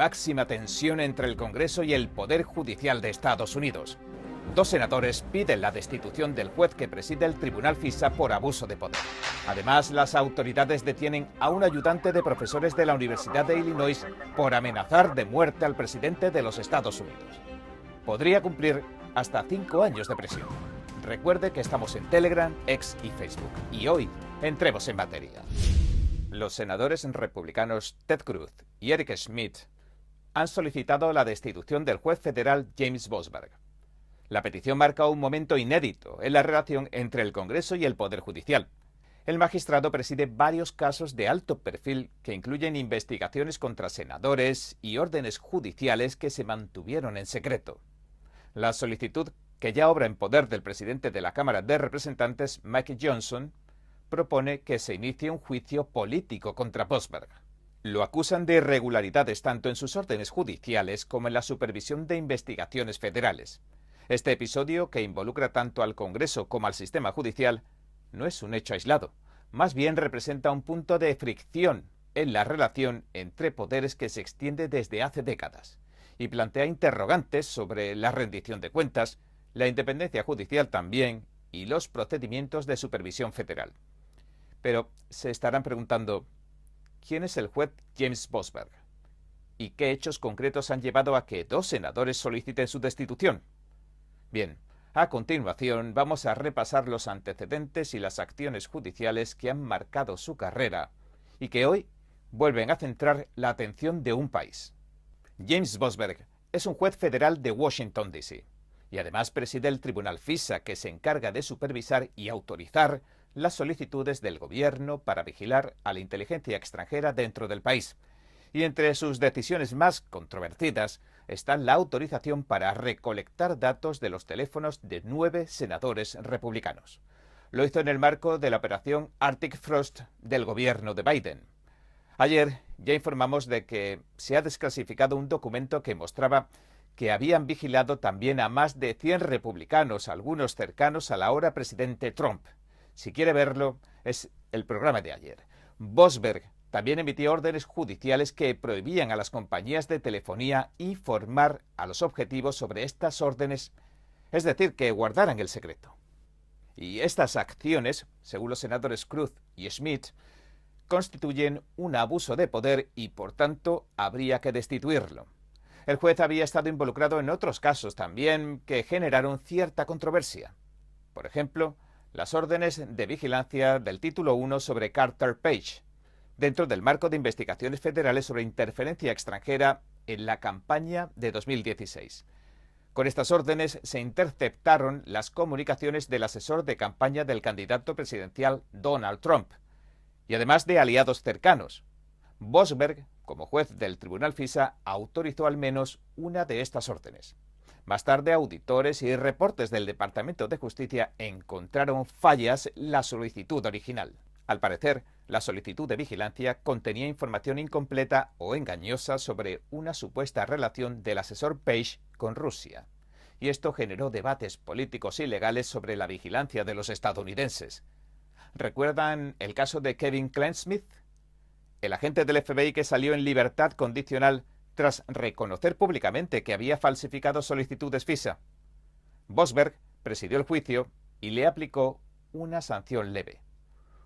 máxima tensión entre el Congreso y el Poder Judicial de Estados Unidos. Dos senadores piden la destitución del juez que preside el Tribunal FISA por abuso de poder. Además, las autoridades detienen a un ayudante de profesores de la Universidad de Illinois por amenazar de muerte al presidente de los Estados Unidos. Podría cumplir hasta 5 años de prisión. Recuerde que estamos en Telegram, X y Facebook. Y hoy entremos en materia. Los senadores republicanos Ted Cruz y Eric Schmitt han solicitado la destitución del juez federal James Boasberg. La petición marca un momento inédito en la relación entre el Congreso y el Poder Judicial. El magistrado preside varios casos de alto perfil que incluyen investigaciones contra senadores y órdenes judiciales que se mantuvieron en secreto. La solicitud, que ya obra en poder del presidente de la Cámara de Representantes, Mike Johnson, propone que se inicie un juicio político contra Boasberg. Lo acusan de irregularidades tanto en sus órdenes judiciales como en la supervisión de investigaciones federales. Este episodio, que involucra tanto al Congreso como al sistema judicial, no es un hecho aislado. Más bien representa un punto de fricción en la relación entre poderes que se extiende desde hace décadas y plantea interrogantes sobre la rendición de cuentas, la independencia judicial también y los procedimientos de supervisión federal. Pero se estarán preguntando, ¿quién es el juez James Boasberg? ¿Y qué hechos concretos han llevado a que dos senadores soliciten su destitución? Bien, a continuación vamos a repasar los antecedentes y las acciones judiciales que han marcado su carrera y que hoy vuelven a centrar la atención de un país. James Boasberg es un juez federal de Washington, D.C. y además preside el Tribunal FISA, que se encarga de supervisar y autorizar las solicitudes del gobierno para vigilar a la inteligencia extranjera dentro del país. Y entre sus decisiones más controvertidas está la autorización para recolectar datos de los teléfonos de 9 senadores republicanos. Lo hizo en el marco de la operación Arctic Frost del gobierno de Biden. Ayer ya informamos de que se ha desclasificado un documento que mostraba que habían vigilado también a más de 100 republicanos, algunos cercanos al ahora presidente Trump. Si quiere verlo, es el programa de ayer. Boasberg también emitió órdenes judiciales que prohibían a las compañías de telefonía informar a los objetivos sobre estas órdenes, es decir, que guardaran el secreto. Y estas acciones, según los senadores Cruz y Schmitt, constituyen un abuso de poder y, por tanto, habría que destituirlo. El juez había estado involucrado en otros casos también que generaron cierta controversia. Por ejemplo, las órdenes de vigilancia del título 1 sobre Carter Page, dentro del marco de investigaciones federales sobre interferencia extranjera en la campaña de 2016. Con estas órdenes se interceptaron las comunicaciones del asesor de campaña del candidato presidencial Donald Trump, y además de aliados cercanos. Boasberg, como juez del Tribunal FISA, autorizó al menos una de estas órdenes. Más tarde, auditores y reportes del Departamento de Justicia encontraron fallas en la solicitud original. Al parecer, la solicitud de vigilancia contenía información incompleta o engañosa sobre una supuesta relación del asesor Page con Rusia. Y esto generó debates políticos y legales sobre la vigilancia de los estadounidenses. ¿Recuerdan el caso de Kevin Clinesmith? El agente del FBI que salió en libertad condicional tras reconocer públicamente que había falsificado solicitudes FISA. Boasberg presidió el juicio y le aplicó una sanción leve.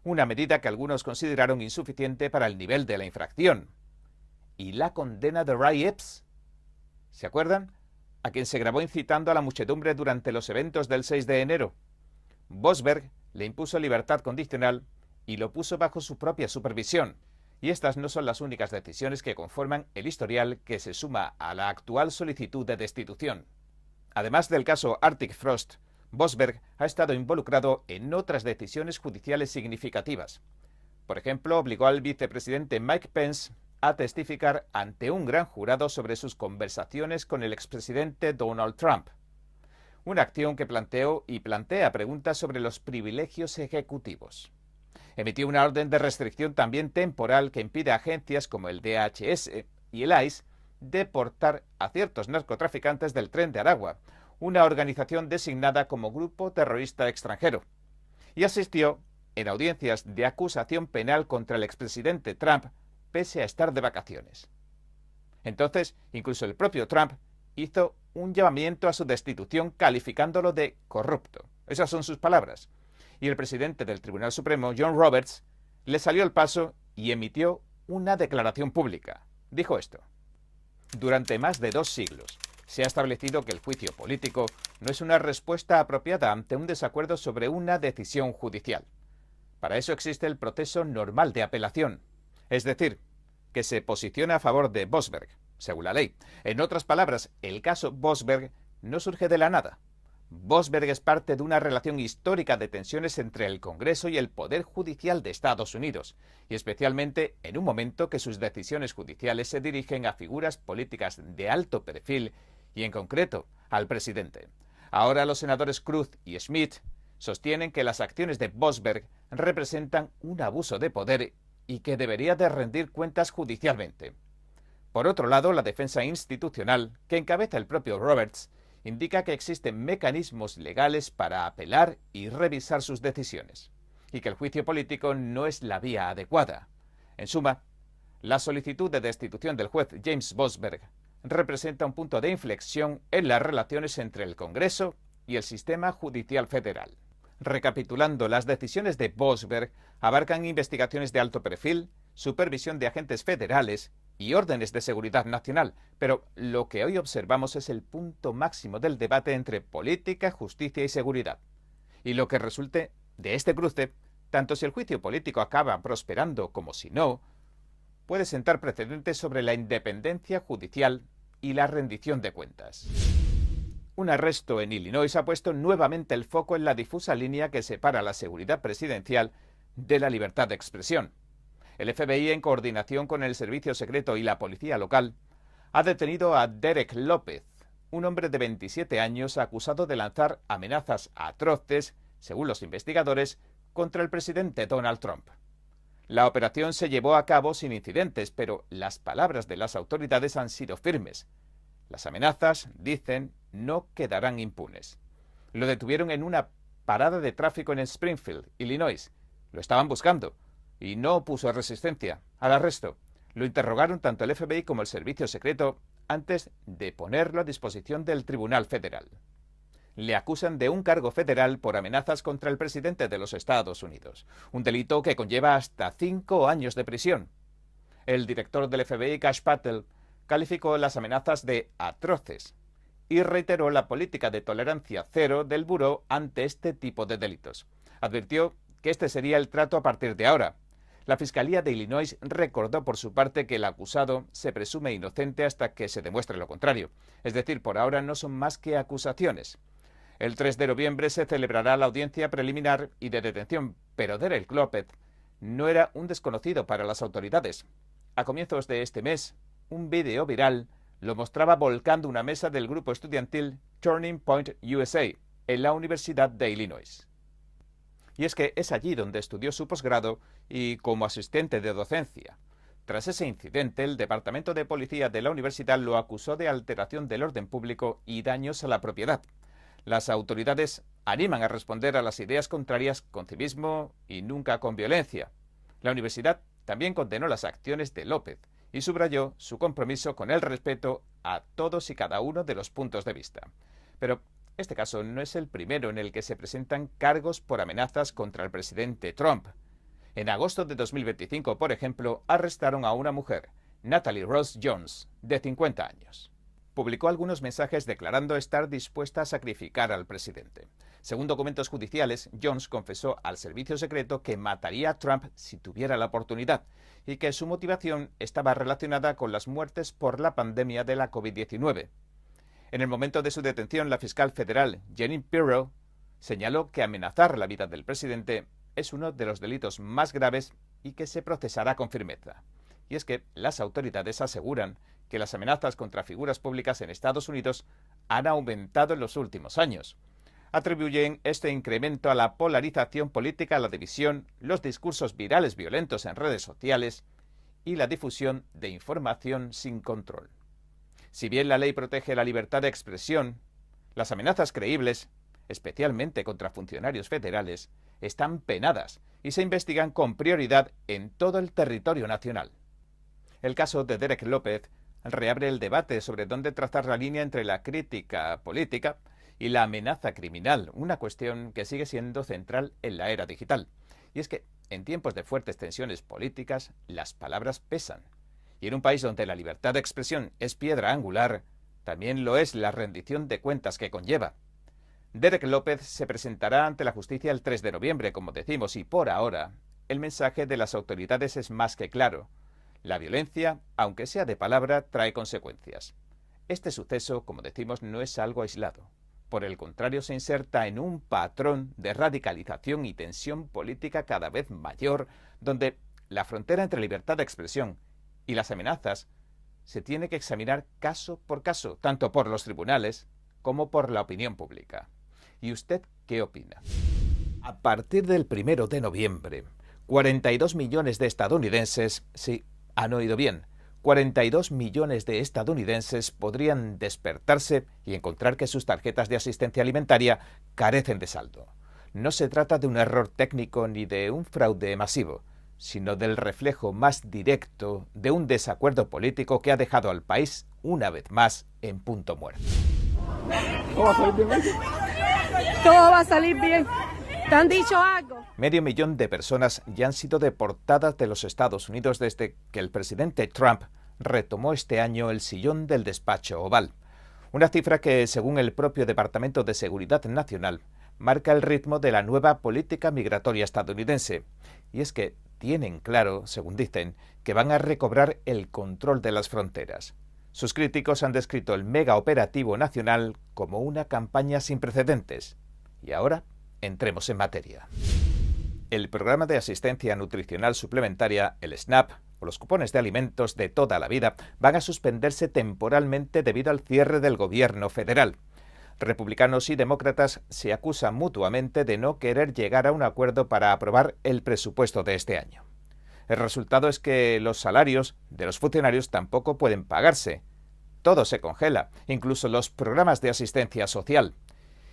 Una medida que algunos consideraron insuficiente para el nivel de la infracción. ¿Y la condena de Ray Epps? ¿Se acuerdan? A quien se grabó incitando a la muchedumbre durante los eventos del 6 de enero. Boasberg le impuso libertad condicional y lo puso bajo su propia supervisión. Y estas no son las únicas decisiones que conforman el historial que se suma a la actual solicitud de destitución. Además del caso Arctic Frost, Boasberg ha estado involucrado en otras decisiones judiciales significativas. Por ejemplo, obligó al vicepresidente Mike Pence a testificar ante un gran jurado sobre sus conversaciones con el expresidente Donald Trump. Una acción que planteó y plantea preguntas sobre los privilegios ejecutivos. Emitió una orden de restricción también temporal que impide a agencias como el DHS y el ICE deportar a ciertos narcotraficantes del Tren de Aragua, una organización designada como grupo terrorista extranjero. Y asistió en audiencias de acusación penal contra el expresidente Trump, pese a estar de vacaciones. Entonces, incluso el propio Trump hizo un llamamiento a su destitución calificándolo de corrupto. Esas son sus palabras. Y el presidente del Tribunal Supremo, John Roberts, le salió al paso y emitió una declaración pública. Dijo esto: durante más de 2 siglos se ha establecido que el juicio político no es una respuesta apropiada ante un desacuerdo sobre una decisión judicial. Para eso existe el proceso normal de apelación, es decir, que se posiciona a favor de Boasberg, según la ley. En otras palabras, el caso Boasberg no surge de la nada. Boasberg es parte de una relación histórica de tensiones entre el Congreso y el Poder Judicial de Estados Unidos, y especialmente en un momento que sus decisiones judiciales se dirigen a figuras políticas de alto perfil y, en concreto, al presidente. Ahora los senadores Cruz y Schmidt sostienen que las acciones de Boasberg representan un abuso de poder y que debería de rendir cuentas judicialmente. Por otro lado, la defensa institucional, que encabeza el propio Roberts, indica que existen mecanismos legales para apelar y revisar sus decisiones, y que el juicio político no es la vía adecuada. En suma, la solicitud de destitución del juez James Boasberg representa un punto de inflexión en las relaciones entre el Congreso y el sistema judicial federal. Recapitulando, las decisiones de Boasberg abarcan investigaciones de alto perfil, supervisión de agentes federales y órdenes de seguridad nacional, pero lo que hoy observamos es el punto máximo del debate entre política, justicia y seguridad. Y lo que resulte de este cruce, tanto si el juicio político acaba prosperando como si no, puede sentar precedentes sobre la independencia judicial y la rendición de cuentas. Un arresto en Illinois ha puesto nuevamente el foco en la difusa línea que separa la seguridad presidencial de la libertad de expresión. El FBI, en coordinación con el Servicio Secreto y la policía local, ha detenido a Derek López, un hombre de 27 años acusado de lanzar amenazas atroces, según los investigadores, contra el presidente Donald Trump. La operación se llevó a cabo sin incidentes, pero las palabras de las autoridades han sido firmes. Las amenazas, dicen, no quedarán impunes. Lo detuvieron en una parada de tráfico en Springfield, Illinois. Lo estaban buscando y no opuso resistencia al arresto. Lo interrogaron tanto el FBI como el Servicio Secreto antes de ponerlo a disposición del Tribunal Federal. Le acusan de un cargo federal por amenazas contra el presidente de los Estados Unidos, un delito que conlleva hasta 5 años de prisión. El director del FBI, Kash Patel, calificó las amenazas de atroces y reiteró la política de tolerancia cero del buró ante este tipo de delitos. Advirtió que este sería el trato a partir de ahora. La Fiscalía de Illinois recordó por su parte que el acusado se presume inocente hasta que se demuestre lo contrario. Es decir, por ahora no son más que acusaciones. El 3 de noviembre se celebrará la audiencia preliminar y de detención, pero Derek López no era un desconocido para las autoridades. A comienzos de este mes, un vídeo viral lo mostraba volcando una mesa del grupo estudiantil Turning Point USA en la Universidad de Illinois. Y es que es allí donde estudió su posgrado y como asistente de docencia. Tras ese incidente, el Departamento de Policía de la universidad lo acusó de alteración del orden público y daños a la propiedad. Las autoridades animan a responder a las ideas contrarias con civismo y nunca con violencia. La universidad también condenó las acciones de López y subrayó su compromiso con el respeto a todos y cada uno de los puntos de vista. Pero este caso no es el primero en el que se presentan cargos por amenazas contra el presidente Trump. En agosto de 2025, por ejemplo, arrestaron a una mujer, Natalie Rose Jones, de 50 años. Publicó algunos mensajes declarando estar dispuesta a sacrificar al presidente. Según documentos judiciales, Jones confesó al servicio secreto que mataría a Trump si tuviera la oportunidad y que su motivación estaba relacionada con las muertes por la pandemia de la COVID-19. En el momento de su detención, la fiscal federal Jeanine Pirro señaló que amenazar la vida del presidente es uno de los delitos más graves y que se procesará con firmeza. Y es que las autoridades aseguran que las amenazas contra figuras públicas en Estados Unidos han aumentado en los últimos años. Atribuyen este incremento a la polarización política, la división, los discursos virales violentos en redes sociales y la difusión de información sin control. Si bien la ley protege la libertad de expresión, las amenazas creíbles, especialmente contra funcionarios federales, están penadas y se investigan con prioridad en todo el territorio nacional. El caso de Derek López reabre el debate sobre dónde trazar la línea entre la crítica política y la amenaza criminal, una cuestión que sigue siendo central en la era digital. Y es que, en tiempos de fuertes tensiones políticas, las palabras pesan. Y en un país donde la libertad de expresión es piedra angular, también lo es la rendición de cuentas que conlleva. Derek López se presentará ante la justicia el 3 de noviembre, como decimos, y por ahora, el mensaje de las autoridades es más que claro. La violencia, aunque sea de palabra, trae consecuencias. Este suceso, como decimos, no es algo aislado. Por el contrario, se inserta en un patrón de radicalización y tensión política cada vez mayor, donde la frontera entre libertad de expresión y las amenazas se tiene que examinar caso por caso, tanto por los tribunales como por la opinión pública. ¿Y usted qué opina? A partir del 1 de noviembre, 42 millones de estadounidenses, sí, han oído bien, 42 millones de estadounidenses podrían despertarse y encontrar que sus tarjetas de asistencia alimentaria carecen de saldo. No se trata de un error técnico ni de un fraude masivo, sino del reflejo más directo de un desacuerdo político que ha dejado al país, una vez más, en punto muerto. Todo va a salir bien. ¿Te han dicho algo? Medio millón de personas ya han sido deportadas de los Estados Unidos desde que el presidente Trump retomó este año el sillón del despacho oval. Una cifra que, según el propio Departamento de Seguridad Nacional, marca el ritmo de la nueva política migratoria estadounidense. Y es que tienen claro, según dicen, que van a recobrar el control de las fronteras. Sus críticos han descrito el mega operativo nacional como una campaña sin precedentes. Y ahora, entremos en materia. El programa de asistencia nutricional suplementaria, el SNAP, o los cupones de alimentos de toda la vida, van a suspenderse temporalmente debido al cierre del gobierno federal. Republicanos y demócratas se acusan mutuamente de no querer llegar a un acuerdo para aprobar el presupuesto de este año. El resultado es que los salarios de los funcionarios tampoco pueden pagarse. Todo se congela, incluso los programas de asistencia social.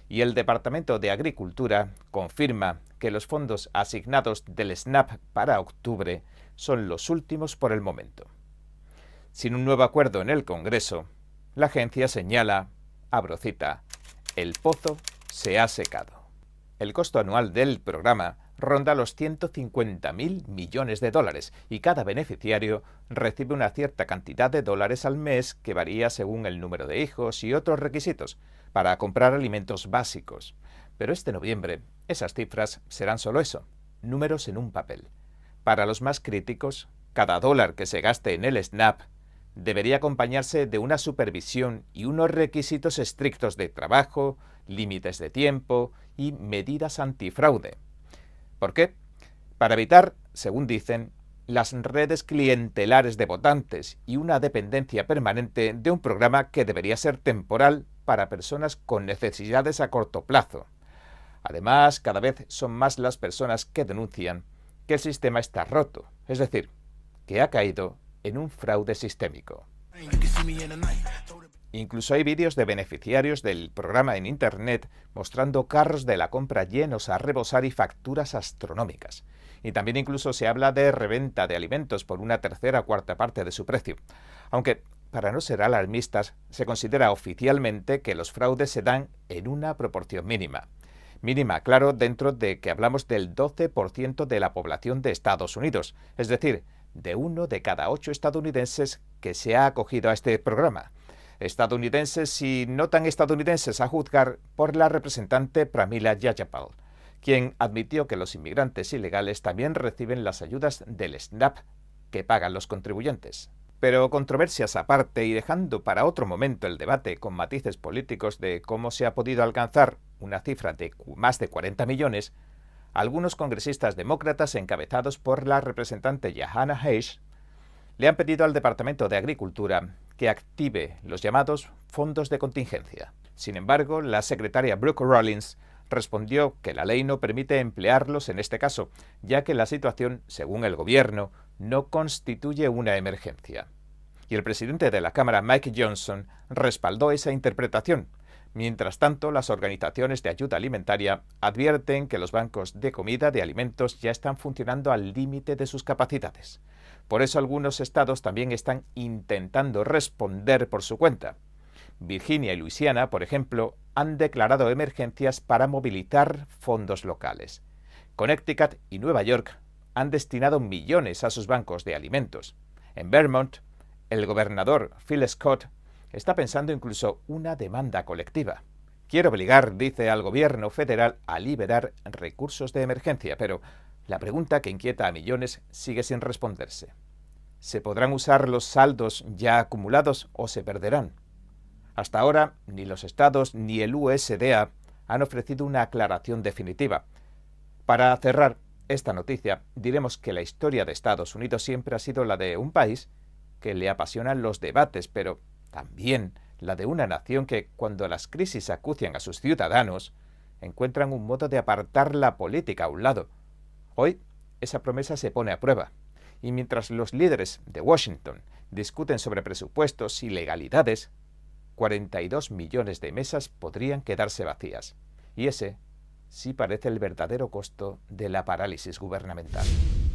Y el Departamento de Agricultura confirma que los fondos asignados del SNAP para octubre son los últimos por el momento. Sin un nuevo acuerdo en el Congreso, la agencia señala, abro cita, el pozo se ha secado. El costo anual del programa ronda los 150.000 millones de dólares y cada beneficiario recibe una cierta cantidad de dólares al mes que varía según el número de hijos y otros requisitos para comprar alimentos básicos. Pero este noviembre esas cifras serán solo eso, números en un papel. Para los más críticos, cada dólar que se gaste en el SNAP debería acompañarse de una supervisión y unos requisitos estrictos de trabajo, límites de tiempo y medidas antifraude. ¿Por qué? Para evitar, según dicen, las redes clientelares de votantes y una dependencia permanente de un programa que debería ser temporal para personas con necesidades a corto plazo. Además, cada vez son más las personas que denuncian que el sistema está roto, es decir, que ha caído en un fraude sistémico. Incluso hay vídeos de beneficiarios del programa en Internet mostrando carros de la compra llenos a rebosar y facturas astronómicas. Y también incluso se habla de reventa de alimentos por una tercera o cuarta parte de su precio. Aunque, para no ser alarmistas, se considera oficialmente que los fraudes se dan en una proporción mínima. Mínima, claro, dentro de que hablamos del 12% de la población de Estados Unidos, es decir, de 1 de cada 8 estadounidenses que se ha acogido a este programa. Estadounidenses y no tan estadounidenses a juzgar por la representante Pramila Jayapal, quien admitió que los inmigrantes ilegales también reciben las ayudas del SNAP que pagan los contribuyentes. Pero controversias aparte y dejando para otro momento el debate con matices políticos de cómo se ha podido alcanzar una cifra de más de 40 millones, algunos congresistas demócratas encabezados por la representante Jahana Hayes le han pedido al Departamento de Agricultura que active los llamados fondos de contingencia. Sin embargo, la secretaria Brooke Rollins respondió que la ley no permite emplearlos en este caso, ya que la situación, según el gobierno, no constituye una emergencia. Y el presidente de la Cámara, Mike Johnson, respaldó esa interpretación. Mientras tanto, las organizaciones de ayuda alimentaria advierten que los bancos de comida de alimentos ya están funcionando al límite de sus capacidades. Por eso algunos estados también están intentando responder por su cuenta. Virginia y Luisiana, por ejemplo, han declarado emergencias para movilizar fondos locales. Connecticut y Nueva York han destinado millones a sus bancos de alimentos. En Vermont, el gobernador Phil Scott está pensando incluso una demanda colectiva. Quiere obligar, dice, al gobierno federal a liberar recursos de emergencia, pero la pregunta que inquieta a millones sigue sin responderse. ¿Se podrán usar los saldos ya acumulados o se perderán? Hasta ahora, ni los estados ni el USDA han ofrecido una aclaración definitiva. Para cerrar esta noticia, diremos que la historia de Estados Unidos siempre ha sido la de un país que le apasionan los debates, pero también la de una nación que, cuando las crisis acucian a sus ciudadanos, encuentran un modo de apartar la política a un lado. Hoy, esa promesa se pone a prueba. Y mientras los líderes de Washington discuten sobre presupuestos y legalidades, 42 millones de mesas podrían quedarse vacías. Y ese sí parece el verdadero costo de la parálisis gubernamental.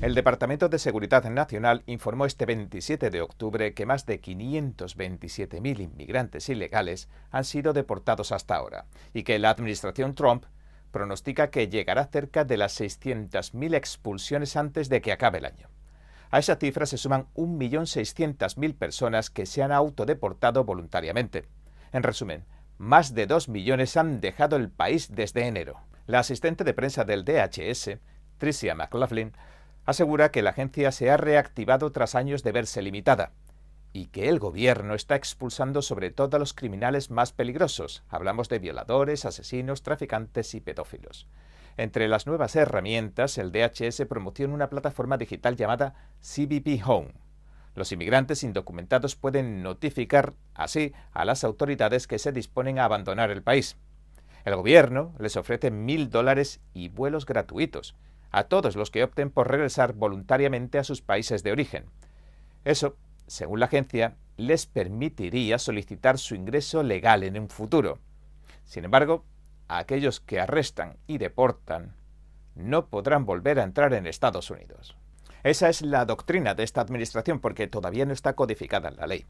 El Departamento de Seguridad Nacional informó este 27 de octubre que más de 527.000 inmigrantes ilegales han sido deportados hasta ahora y que la administración Trump pronostica que llegará cerca de las 600.000 expulsiones antes de que acabe el año. A esa cifra se suman 1.600.000 personas que se han autodeportado voluntariamente. En resumen, más de 2 millones han dejado el país desde enero. La asistente de prensa del DHS, Tricia McLaughlin, asegura que la agencia se ha reactivado tras años de verse limitada y que el gobierno está expulsando sobre todo a los criminales más peligrosos. Hablamos de violadores, asesinos, traficantes y pedófilos. Entre las nuevas herramientas, el DHS promociona una plataforma digital llamada CBP Home. Los inmigrantes indocumentados pueden notificar así a las autoridades que se disponen a abandonar el país. El gobierno les ofrece $1.000 y vuelos gratuitos a todos los que opten por regresar voluntariamente a sus países de origen. Eso, según la agencia, les permitiría solicitar su ingreso legal en un futuro. Sin embargo, a aquellos que arrestan y deportan no podrán volver a entrar en Estados Unidos. Esa es la doctrina de esta administración porque todavía no está codificada en la ley.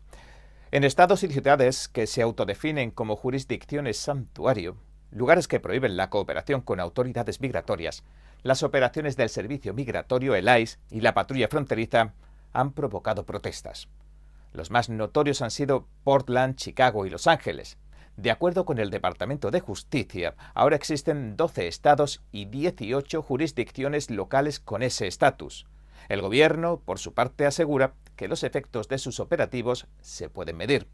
En estados y ciudades que se autodefinen como jurisdicciones santuario, lugares que prohíben la cooperación con autoridades migratorias, las operaciones del Servicio Migratorio, el ICE y la patrulla fronteriza han provocado protestas. Los más notorios han sido Portland, Chicago y Los Ángeles. De acuerdo con el Departamento de Justicia, ahora existen 12 estados y 18 jurisdicciones locales con ese estatus. El gobierno, por su parte, asegura que los efectos de sus operativos se pueden medir.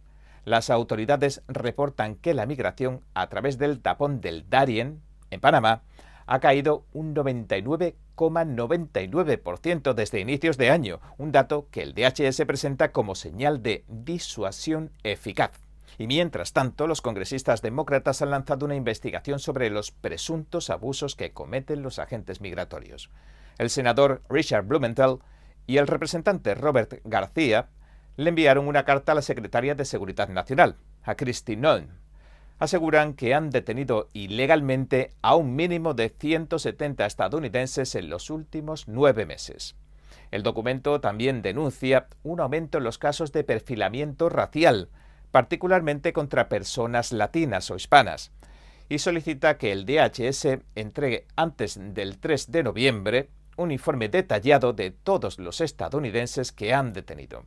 Las autoridades reportan que la migración a través del tapón del Darién, en Panamá, ha caído un 99,99% desde inicios de año, un dato que el DHS presenta como señal de disuasión eficaz. Y mientras tanto, los congresistas demócratas han lanzado una investigación sobre los presuntos abusos que cometen los agentes migratorios. El senador Richard Blumenthal y el representante Robert García le enviaron una carta a la secretaria de Seguridad Nacional, a Kristi Noem. Aseguran que han detenido ilegalmente a un mínimo de 170 estadounidenses en los últimos 9 meses. El documento también denuncia un aumento en los casos de perfilamiento racial, particularmente contra personas latinas o hispanas, y solicita que el DHS entregue antes del 3 de noviembre un informe detallado de todos los estadounidenses que han detenido.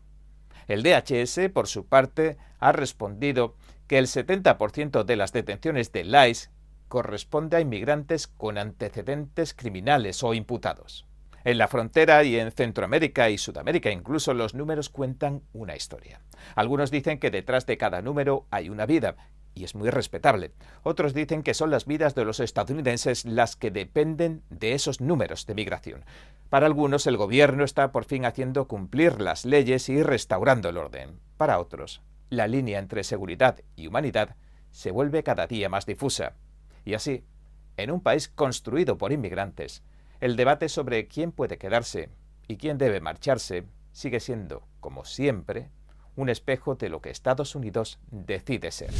El DHS, por su parte, ha respondido que el 70% de las detenciones del ICE corresponde a inmigrantes con antecedentes criminales o imputados. En la frontera y en Centroamérica y Sudamérica incluso los números cuentan una historia. Algunos dicen que detrás de cada número hay una vida, y es muy respetable. Otros dicen que son las vidas de los estadounidenses las que dependen de esos números de migración. Para algunos, el gobierno está por fin haciendo cumplir las leyes y restaurando el orden. Para otros, la línea entre seguridad y humanidad se vuelve cada día más difusa. Y así, en un país construido por inmigrantes, el debate sobre quién puede quedarse y quién debe marcharse sigue siendo, como siempre, un espejo de lo que Estados Unidos decide ser.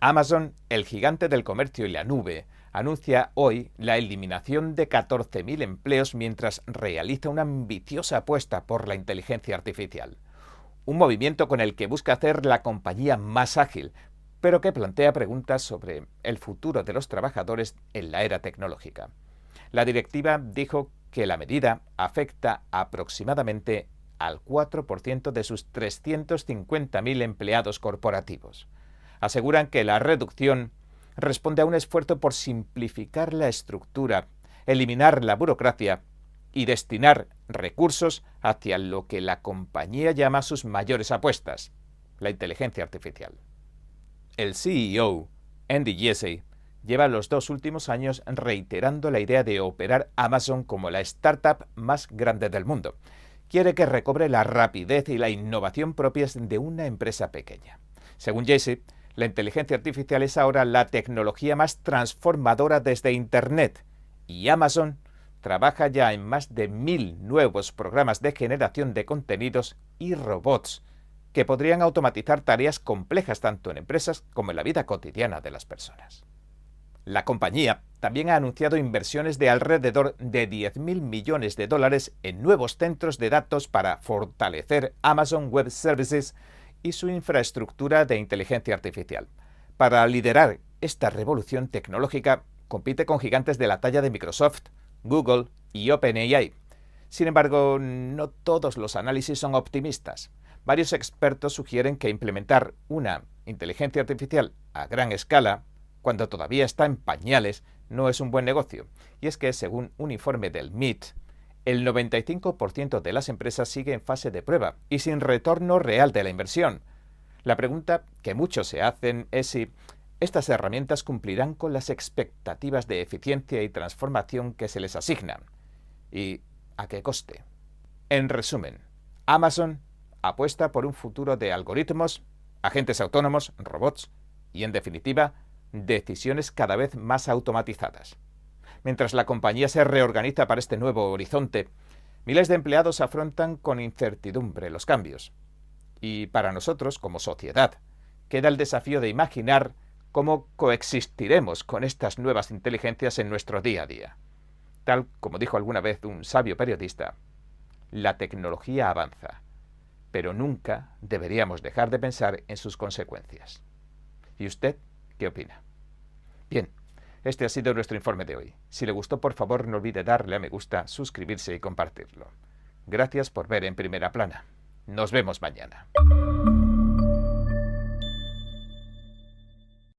Amazon, el gigante del comercio y la nube, anuncia hoy la eliminación de 14.000 empleos mientras realiza una ambiciosa apuesta por la inteligencia artificial. Un movimiento con el que busca hacer la compañía más ágil, pero que plantea preguntas sobre el futuro de los trabajadores en la era tecnológica. La directiva dijo que la medida afecta aproximadamente al 4% de sus 350.000 empleados corporativos. Aseguran que la reducción responde a un esfuerzo por simplificar la estructura, eliminar la burocracia y destinar recursos hacia lo que la compañía llama sus mayores apuestas, la inteligencia artificial. El CEO, Andy Jassy, lleva los 2 últimos años reiterando la idea de operar Amazon como la startup más grande del mundo. Quiere que recobre la rapidez y la innovación propias de una empresa pequeña. Según Jassy, la inteligencia artificial es ahora la tecnología más transformadora desde Internet, y Amazon trabaja ya en más de 1.000 nuevos programas de generación de contenidos y robots que podrían automatizar tareas complejas tanto en empresas como en la vida cotidiana de las personas. La compañía también ha anunciado inversiones de alrededor de $10.000 millones en nuevos centros de datos para fortalecer Amazon Web Services y su infraestructura de inteligencia artificial. Para liderar esta revolución tecnológica, compite con gigantes de la talla de Microsoft, Google y OpenAI. Sin embargo, no todos los análisis son optimistas. Varios expertos sugieren que implementar una inteligencia artificial a gran escala, cuando todavía está en pañales, no es un buen negocio. Y es que, según un informe del MIT, el 95% de las empresas sigue en fase de prueba y sin retorno real de la inversión. La pregunta que muchos se hacen es si estas herramientas cumplirán con las expectativas de eficiencia y transformación que se les asignan. ¿Y a qué coste? En resumen, Amazon apuesta por un futuro de algoritmos, agentes autónomos, robots y, en definitiva, decisiones cada vez más automatizadas. Mientras la compañía se reorganiza para este nuevo horizonte, miles de empleados afrontan con incertidumbre los cambios. Y para nosotros, como sociedad, queda el desafío de imaginar cómo coexistiremos con estas nuevas inteligencias en nuestro día a día. Tal como dijo alguna vez un sabio periodista, la tecnología avanza, pero nunca deberíamos dejar de pensar en sus consecuencias. ¿Y usted qué opina? Bien, este ha sido nuestro informe de hoy. Si le gustó, por favor, no olvide darle a me gusta, suscribirse y compartirlo. Gracias por ver En Primera Plana. Nos vemos mañana.